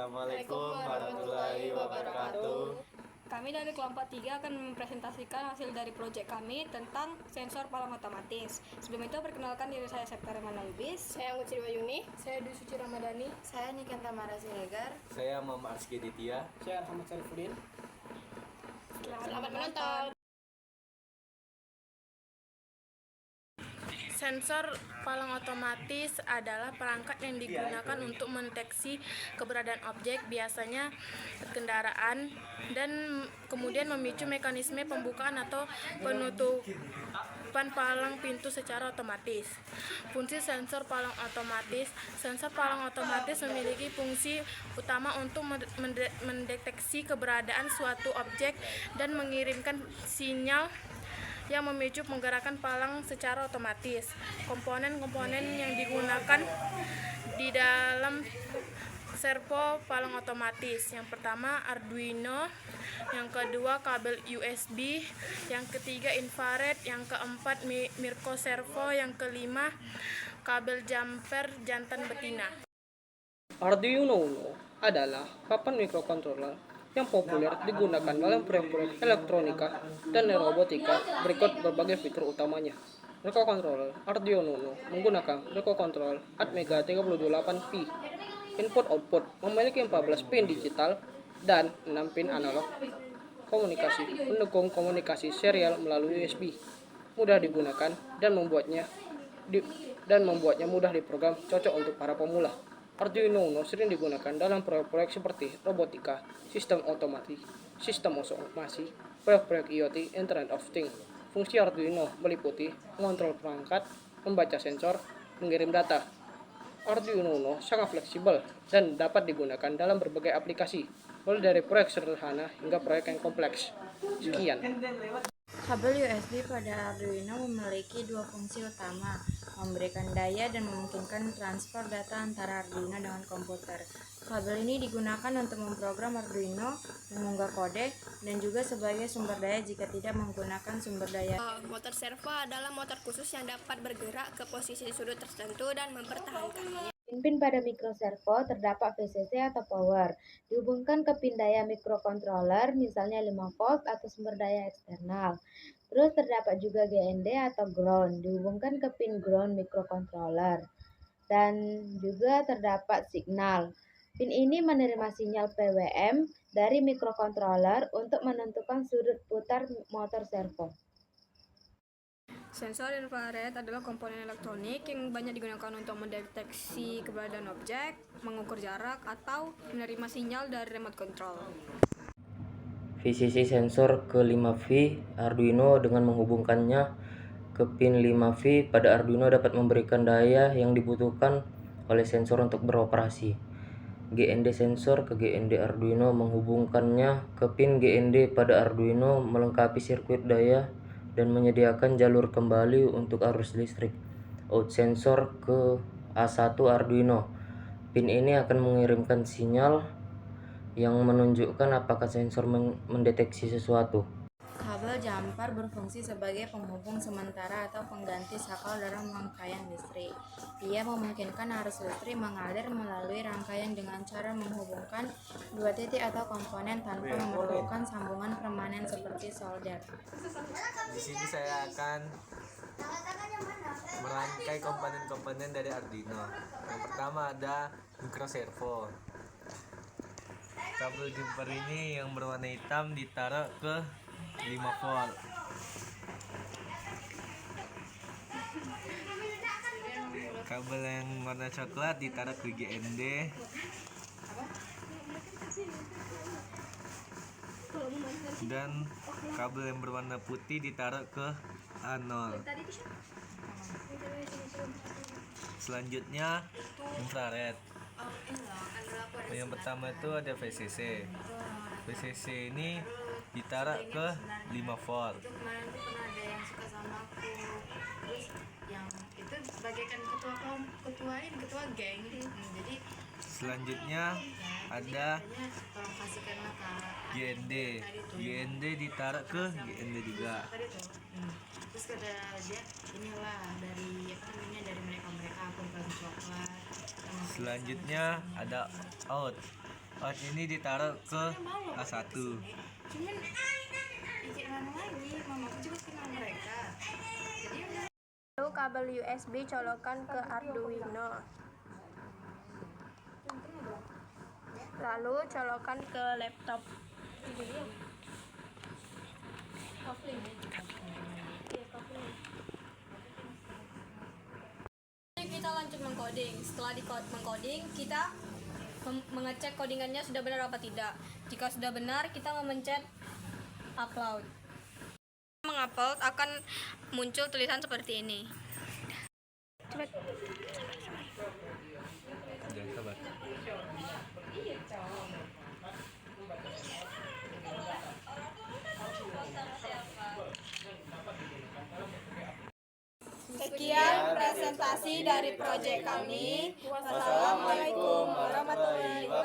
Assalamualaikum warahmatullahi wabarakatuh. Kami dari kelompok 3 akan mempresentasikan hasil dari proyek kami tentang sensor palang otomatis. Sebelum itu perkenalkan diri saya Septa Remana Lubis. Saya Anggun Sriwayuni. Saya Dwi Suci Ramadhani. Saya Niken Tamara Siregar. Saya Muhammad Arski Ditya. Saya Ahmad Sarifudin. Selamat menonton. Sensor palang otomatis adalah perangkat yang digunakan untuk mendeteksi keberadaan objek, biasanya kendaraan, dan kemudian memicu mekanisme pembukaan atau penutupan palang pintu secara otomatis. Fungsi sensor palang otomatis. Sensor palang otomatis memiliki fungsi utama untuk mendeteksi keberadaan suatu objek dan mengirimkan sinyal yang memicu menggerakkan palang secara otomatis. Komponen-komponen yang digunakan di dalam servo palang otomatis. Yang pertama Arduino, yang kedua kabel USB, yang ketiga infrared, yang keempat microservo, yang kelima kabel jumper jantan betina. Arduino Uno adalah papan mikrokontroler yang populer digunakan dalam proyek-proyek elektronika dan robotika. Berikut berbagai fitur utamanya. Microcontroller Arduino Uno menggunakan microcontroller Atmega 38P. Input-output memiliki 14 pin digital dan 6 pin analog. Komunikasi mendukung komunikasi serial melalui USB. Mudah digunakan dan membuatnya mudah diprogram, cocok untuk para pemula. Arduino Uno sering digunakan dalam proyek-proyek seperti robotika, sistem otomasi, proyek-proyek IoT, Internet of Things. Fungsi Arduino meliputi mengontrol perangkat, membaca sensor, mengirim data. Arduino Uno sangat fleksibel dan dapat digunakan dalam berbagai aplikasi, mulai dari proyek sederhana hingga proyek yang kompleks. Sekian. Kabel USB pada Arduino memiliki dua fungsi utama, memberikan daya dan memungkinkan transfer data antara Arduino dengan komputer. Kabel ini digunakan untuk memprogram Arduino, mengunggah kode, dan juga sebagai sumber daya jika tidak menggunakan sumber daya. Motor servo adalah motor khusus yang dapat bergerak ke posisi sudut tertentu dan mempertahankannya. Pin-pin pada microservo terdapat VCC atau power, dihubungkan ke pin daya microcontroller, misalnya 5 volt atau sumber daya eksternal. Terus terdapat juga GND atau ground, dihubungkan ke pin ground microcontroller. Dan juga terdapat signal. Pin ini menerima sinyal PWM dari microcontroller untuk menentukan sudut putar motor servo. Sensor infrared adalah komponen elektronik yang banyak digunakan untuk mendeteksi keberadaan objek, mengukur jarak, atau menerima sinyal dari remote control. VCC sensor ke 5V Arduino dengan menghubungkannya ke pin 5V pada Arduino dapat memberikan daya yang dibutuhkan oleh sensor untuk beroperasi. GND sensor ke GND Arduino menghubungkannya ke pin GND pada Arduino melengkapi sirkuit daya dan menyediakan jalur kembali untuk arus listrik. Out sensor ke A1 Arduino. Pin ini akan mengirimkan sinyal yang menunjukkan apakah sensor mendeteksi sesuatu. Kabel jumper berfungsi sebagai penghubung sementara atau pengganti saklar dalam rangkaian listrik. Ia memungkinkan arus listrik mengalir melalui rangkaian dengan cara menghubungkan dua titik atau komponen tanpa memerlukan sambungan permanen seperti solder. Di sini saya akan merangkai komponen-komponen dari Arduino. Yang pertama ada microservo. Kabel jumper ini yang berwarna hitam ditaruh ke 5 volt. Kabel yang warna coklat ditaruh ke GND. Dan kabel yang berwarna putih ditaruh ke A0. Selanjutnya infrared. Yang pertama itu ada VCC. VCC ini ditaruh ke 5 volt. Kemarin tuh pernah ada yang suka sama aku, terus yang itu bagaikan ketua geng. Jadi Selanjutnya ada tolong kasihkanlah kak GND. GND ditaruh ke GND juga. tadi tuh. Terus kata dia inilah dari apa namanya dari mereka akun coklat. Selanjutnya ada out. File ini ditaruh ke A1. Lalu kabel USB colokan ke Arduino. Lalu colokan ke laptop. Kita lanjut mengcoding. Setelah mengcoding, kita mengecek codingannya sudah benar apa tidak. Jika sudah benar, kita memencet upload. Mengupload akan muncul tulisan seperti ini. Jangan sabar. Sekian presentasi dari proyek kami. Wassalamualaikum warahmatullahi wabarakatuh.